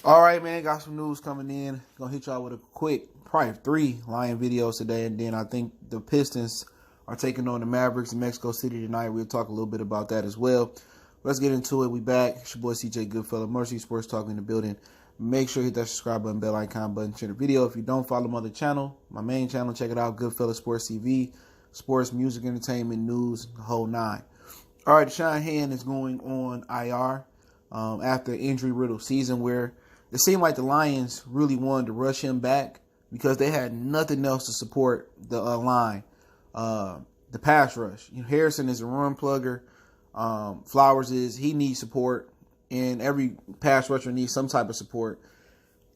All right, man. Got some news coming in. Gonna hit y'all with a quick, probably 3 Lion videos today, and then I think the Pistons are taking on the Mavericks in Mexico City tonight. We'll talk a little bit about that as well. Let's get into it. We back. It's your boy CJ Goodfella, Mercy Sports Talk in the building. Make sure you hit that subscribe button, bell icon button, share the video. If you don't follow my other channel, my main channel, check it out. Goodfella Sports TV, sports, music, entertainment, news, the whole 9. All right, Deshaun Hand is going on IR after an injury-riddled season where it seemed like the Lions really wanted to rush him back because they had nothing else to support the line, the pass rush. Harrison is a run plugger. Flowers he needs support, and every pass rusher needs some type of support.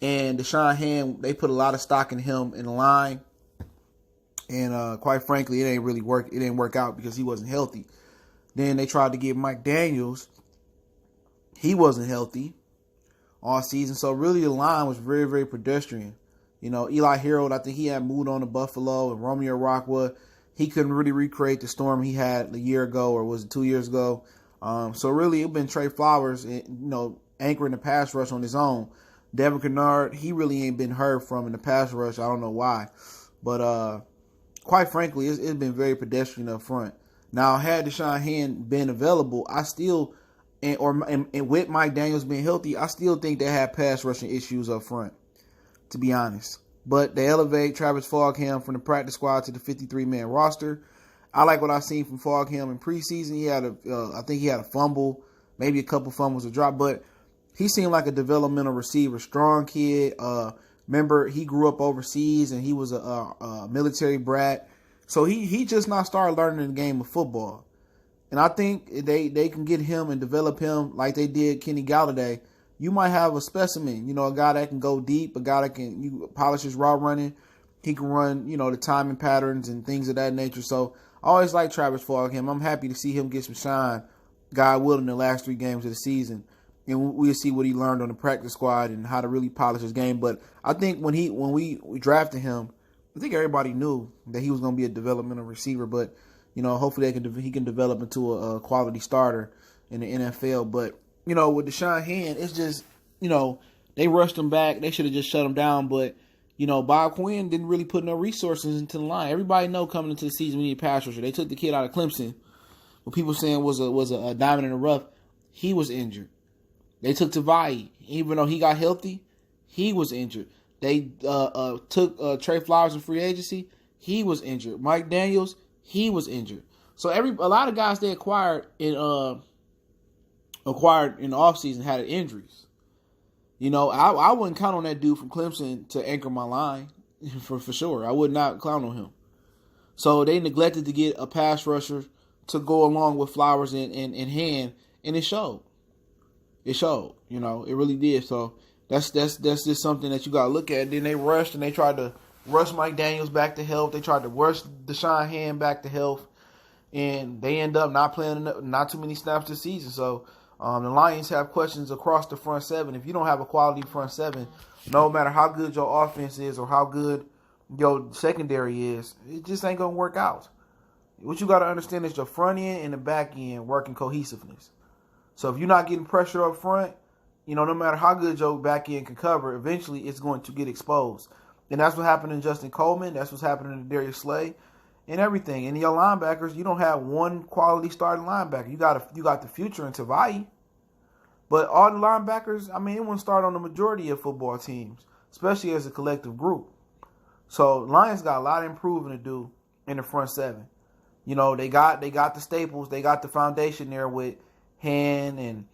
And Deshaun Hand, they put a lot of stock in him in the line, and quite frankly, it didn't work out because he wasn't healthy. Then they tried to get Mike Daniels. He wasn't healthy all season. So really the line was very, very pedestrian. Eli Harold, I think he had moved on to Buffalo, and Romeo Rockwood, he couldn't really recreate the storm he had a year ago, or was it 2 years ago? So really it's been Trey Flowers, anchoring the pass rush on his own. Devin Kennard, he really ain't been heard from in the pass rush. I don't know why. But quite frankly, it's been very pedestrian up front. Now, had Deshaun Hand been available, I still, and with Mike Daniels being healthy, I still think they had pass rushing issues up front, to be honest. But they elevate Travis Fulgham from the practice squad to the 53-man roster. I like what I've seen from Fulgham in preseason. I think he had a fumble, maybe a couple fumbles a drop, but he seemed like a developmental receiver, strong kid. Remember, he grew up overseas and he was a military brat. So he just not started learning the game of football. And I think they can get him and develop him like they did Kenny Galladay. You might have a specimen, a guy that can go deep, a guy that can polish his route running. He can run, the timing patterns and things of that nature. So I always like Travis Fulgham. I'm happy to see him get some shine, God willing, the last 3 games of the season. And we'll see what he learned on the practice squad and how to really polish his game. But I think when we drafted him, I think everybody knew that he was going to be a developmental receiver, but hopefully he can develop into a quality starter in the NFL. But with Deshaun Hand, it's just they rushed him back. They should have just shut him down. But Bob Quinn didn't really put no resources into the line. Everybody know coming into the season we need a pass rusher. They took the kid out of Clemson, what people saying was a diamond in the rough. He was injured. They took Tavai, even though he got healthy, he was injured. They took Trey Flowers in free agency. He was injured. Mike Daniels, he was injured. So a lot of guys they acquired in the offseason had injuries. I wouldn't count on that dude from Clemson to anchor my line for sure. I would not count on him. So they neglected to get a pass rusher to go along with Flowers in Hand, and it showed. It showed. It really did. So That's just something that you got to look at. Then they rushed and they tried to rush Mike Daniels back to health. They tried to rush Deshaun Hand back to health. And they end up not playing not too many snaps this season. So the Lions have questions across the front 7. If you don't have a quality front 7, no matter how good your offense is or how good your secondary is, it just ain't going to work out. What you got to understand is your front end and the back end working cohesiveness. So if you're not getting pressure up front, no matter how good your back end can cover, eventually it's going to get exposed. And that's what happened to Justin Coleman. That's what's happening to Darius Slay and everything. And your linebackers, you don't have one quality starting linebacker. You got the future in Tavai. But all the linebackers, it wouldn't start on the majority of football teams, especially as a collective group. So Lions got a lot of improving to do in the front 7. They got the staples. They got the foundation there with Hand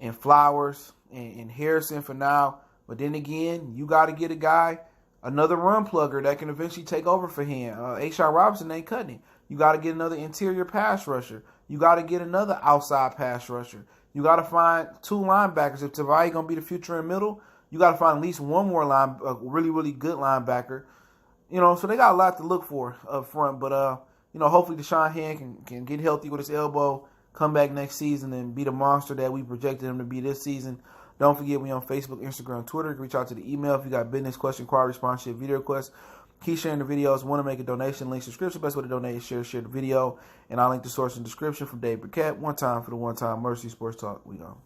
and Flowers and Harrison for now. But then again, you got to get a guy, another run plugger that can eventually take over for him. A-Shot Robinson ain't cutting it. You got to get another interior pass rusher. You got to get another outside pass rusher. You got to find 2 linebackers. If Tavai going to be the future in middle, you got to find at least one more a really, really good linebacker. So they got a lot to look for up front. But, hopefully Deshaun Hand can get healthy with his elbow, come back next season and be the monster that we projected him to be this season. Don't forget, we on Facebook, Instagram, Twitter. Reach out to the email if you got business, question, inquiry, sponsorship, video requests. Keep sharing the videos. Want to make a donation, link subscription. Best way to donate is share the video. And I'll link the source in the description from Dave Burkett. One time for the one time Mercy Sports Talk. We go.